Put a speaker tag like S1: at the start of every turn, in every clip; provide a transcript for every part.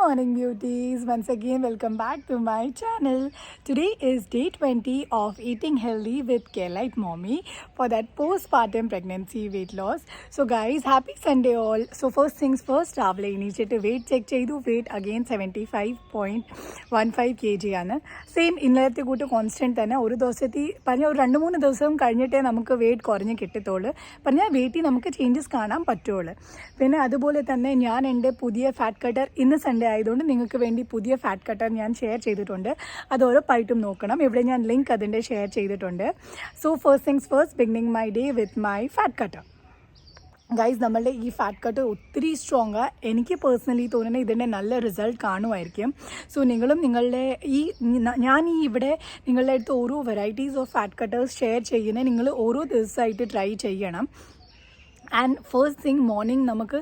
S1: morning beauties, once again welcome back to my channel. Today is day 20 of eating healthy with Carelite Mommy for that postpartum pregnancy weight loss. So guys, happy Sunday all. So first things first, രാവിലെ എണീച്ചിട്ട് weight check ചെയ്തു. Weight again 75.15 kg ആണ്. Same ഇന്നലത്തെ കൂട്ട് constant തന്നെ. ഒരു ദിവസത്തിൽ പറഞ്ഞാൽ ഒരു 2-3 ദിവസം കഴിഞ്ഞിട്ടേ നമുക്ക് വെയിറ്റ് കുറഞ്ഞ് കിട്ടത്തുള്ളൂ. പറഞ്ഞാൽ വെയിറ്റിൽ നമുക്ക് ചേഞ്ചസ് കാണാൻ പറ്റുള്ളൂ. പിന്നെ അതുപോലെ തന്നെ ഞാൻ എൻ്റെ പുതിയ ഫാറ്റ് കട്ടർ ഇന്ന് സൺഡേ ആയതുകൊണ്ട് നിങ്ങൾക്ക് വേണ്ടി പുതിയ ഫാറ്റ് കട്ടർ ഞാൻ ഷെയർ ചെയ്തിട്ടുണ്ട്. അത് ഉറപ്പായിട്ടും നോക്കണം. ഇവിടെ ഞാൻ ലിങ്ക് അതിൻ്റെ ഷെയർ ചെയ്തിട്ടുണ്ട്. So first things first, beginning my day with my fat cutter. Guys, നമ്മളുടെ ഈ ഫാറ്റ് കട്ട് ഒത്തിരി സ്ട്രോങ്ങാണ്. എനിക്ക് പേഴ്സണലി തോന്നുന്നത് ഇതിൻ്റെ നല്ല റിസൾട്ട് കാണുമായിരിക്കും. സോ നിങ്ങളും നിങ്ങളുടെ ഞാൻ ഇവിടെ നിങ്ങളുടെ അടുത്ത് ഓരോ varieties of fat cutters share ചെയ്യുന്നത് നിങ്ങൾ ഓരോ ദിവസമായിട്ട് ട്രൈ ചെയ്യണം. ആൻഡ് ഫസ്റ്റ് തിങ് മോർണിംഗ് നമുക്ക്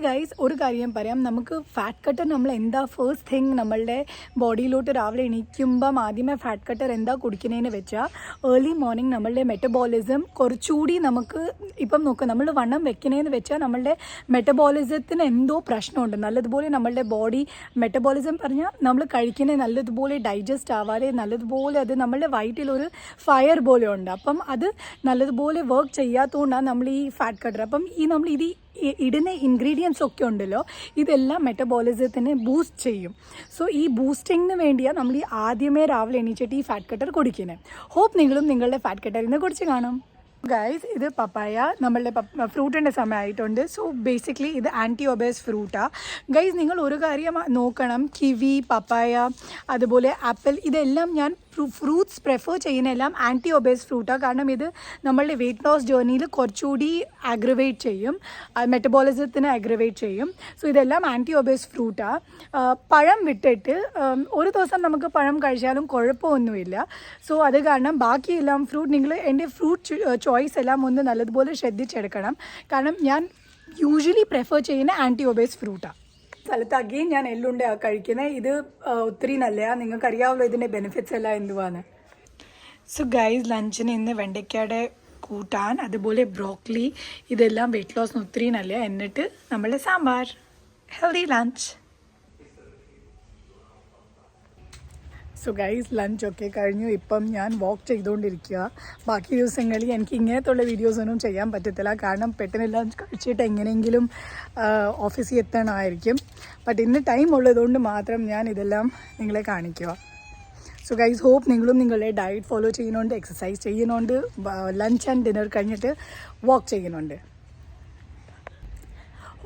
S1: ഗൈസ് ഒരു കാര്യം പറയാം, നമുക്ക് ഫാറ്റ് കട്ടർ നമ്മൾ എന്താ ഫസ്റ്റ് തിങ് നമ്മളുടെ ബോഡിയിലോട്ട് രാവിലെ എണീക്കുമ്പം ആദ്യമേ ഫാറ്റ് കട്ടർ എന്താ കുടിക്കുന്നതെന്ന് വെച്ചാൽ ഏർലി മോർണിംഗ് നമ്മളുടെ മെറ്റബോളിസം കുറച്ചുകൂടി നമുക്ക് ഇപ്പം നോക്കുക, നമ്മൾ വണ്ണം വെക്കണേന്ന് വെച്ചാൽ നമ്മളുടെ മെറ്റബോളിസത്തിന് എന്തോ പ്രശ്നമുണ്ട്. നല്ലതുപോലെ നമ്മളുടെ ബോഡി മെറ്റബോളിസം പറഞ്ഞാൽ നമ്മൾ കഴിക്കുന്നത് നല്ലതുപോലെ ഡൈജസ്റ്റ് ആവാതെ നല്ലതുപോലെ അത് നമ്മളുടെ വയറ്റിലൊരു ഫയർ പോലെ ഉണ്ട്. അപ്പം അത് നല്ലതുപോലെ വർക്ക് ചെയ്യാത്തതുകൊണ്ടാണ് നമ്മൾ ഈ ഫാറ്റ് കട്ടർ. അപ്പം നമ്മൾ ഇടുന്ന ഇൻഗ്രീഡിയൻസ് ഒക്കെ ഉണ്ടല്ലോ, ഇതെല്ലാം മെറ്റബോളിസത്തിനെ ബൂസ്റ്റ് ചെയ്യും. സോ ഈ ബൂസ്റ്റിങ്ങിന് വേണ്ടിയാണ് നമ്മൾ ഈ ആദ്യമേ രാവിലെ എണീച്ചിട്ട് ഈ ഫാറ്റ് കട്ടർ കുടിക്കുന്നത്. ഹോപ്പ് നിങ്ങളും നിങ്ങളുടെ ഫാറ്റ് കട്ടറിൽ നിന്ന് കുടിച്ച് കാണും. ഗൈസ്, ഇത് പപ്പായ നമ്മളുടെ ഫ്രൂട്ടിൻ്റെ സമയമായിട്ടുണ്ട്. സോ ബേസിക്കലി ഇത് ആൻറ്റി ഒബേസ് ഫ്രൂട്ടാണ്. ഗൈസ്, നിങ്ങൾ ഒരു കാര്യം നോക്കണം, കിവി, പപ്പായ, അതുപോലെ ആപ്പിൾ, ഇതെല്ലാം ഞാൻ ഫ്രൂട്ട്സ് പ്രിഫർ ചെയ്യുന്നതെല്ലാം ആൻറ്റി ഒബേസ് ഫ്രൂട്ടാണ്. കാരണം ഇത് നമ്മളുടെ വെയിറ്റ് ലോസ് ജേർണിയിൽ കുറച്ചുകൂടി അഗ്രവേറ്റ് ചെയ്യും, മെറ്റബോളിസത്തിന് അഗ്രവേറ്റ് ചെയ്യും. സോ ഇതെല്ലാം ആൻറ്റി ഒബേസ് ഫ്രൂട്ടാണ്. പഴം വിട്ടിട്ട് ഒരു ദിവസം നമുക്ക് പഴം കഴിച്ചാലും കുഴപ്പമൊന്നുമില്ല. സോ അത് കാരണം ബാക്കിയെല്ലാം ഫ്രൂട്ട് നിങ്ങൾ എൻ്റെ ഫ്രൂട്ട് ചോയ്സ് എല്ലാം ഒന്ന് നല്ലതുപോലെ ശ്രദ്ധിച്ചെടുക്കണം. കാരണം ഞാൻ യൂഷ്വലി പ്രിഫർ ചെയ്യുന്ന ആൻറ്റി ഒബേസ് ഫ്രൂട്ടാണ്. സ്ഥലത്ത് അഗെയിൻ ഞാൻ എള്ളുണ്ട കഴിക്കുന്നത്. ഇത് ഒത്തിരി നല്ലതാണ്, നിങ്ങൾക്കറിയാമല്ലോ ഇതിൻ്റെ ബെനിഫിറ്റ്സ് എല്ലാം എന്തുവാണ്. സോ ഗൈസ്, ലഞ്ചിന് ഇന്ന് വെണ്ടയ്ക്കയുടെ കൂട്ടാൻ, അതുപോലെ ബ്രോക്കലി, ഇതെല്ലാം വെയിറ്റ് ലോസിന് ഒത്തിരി നല്ല. എന്നിട്ട് നമ്മളുടെ sambar, healthy lunch. So guys, ലഞ്ചൊക്കെ കഴിഞ്ഞു. ഇപ്പം ഞാൻ വാക്ക് ചെയ്തുകൊണ്ടിരിക്കുക. ബാക്കി ദിവസങ്ങളിൽ എനിക്ക് ഇങ്ങനത്തുള്ള വീഡിയോസൊന്നും ചെയ്യാൻ പറ്റത്തില്ല, കാരണം പെട്ടെന്ന് ലഞ്ച് കഴിച്ചിട്ട് എങ്ങനെയെങ്കിലും ഓഫീസിൽ എത്തണമായിരിക്കും. ബട്ട് ഇന്ന് ടൈം ഉള്ളതുകൊണ്ട് മാത്രം ഞാൻ ഇതെല്ലാം നിങ്ങളെ കാണിക്കുക. സോ ഗൈസ്, ഹോപ്പ് നിങ്ങളും നിങ്ങളുടെ ഡയറ്റ് ഫോളോ ചെയ്യുന്നുണ്ട്, എക്സസൈസ് ചെയ്യുന്നുണ്ട്, ലഞ്ച് ആൻഡ് ഡിന്നർ കഴിഞ്ഞിട്ട് വാക്ക് ചെയ്യുന്നുണ്ട്.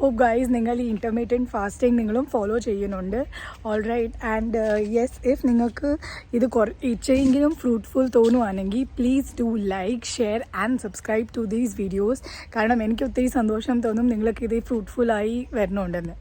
S1: ഹോപ്പ് ഗൈസ് നിങ്ങൾ ഈ ഇൻ്റർമീഡിയറ്റ് ഫാസ്റ്റിംഗ് നിങ്ങളും ഫോളോ ചെയ്യുന്നുണ്ട്. All right. And yes, if നിങ്ങൾക്ക് ഇത് ഇച്ചെങ്കിലും ഫ്രൂട്ട്ഫുൾ തോന്നുവാണെങ്കിൽ please do like, share and subscribe to these videos. കാരണം എനിക്ക് ഒത്തിരി സന്തോഷം തോന്നും നിങ്ങൾക്ക് ഇത് ഫ്രൂട്ട്ഫുള്ളായി വരണമുണ്ടെന്ന്.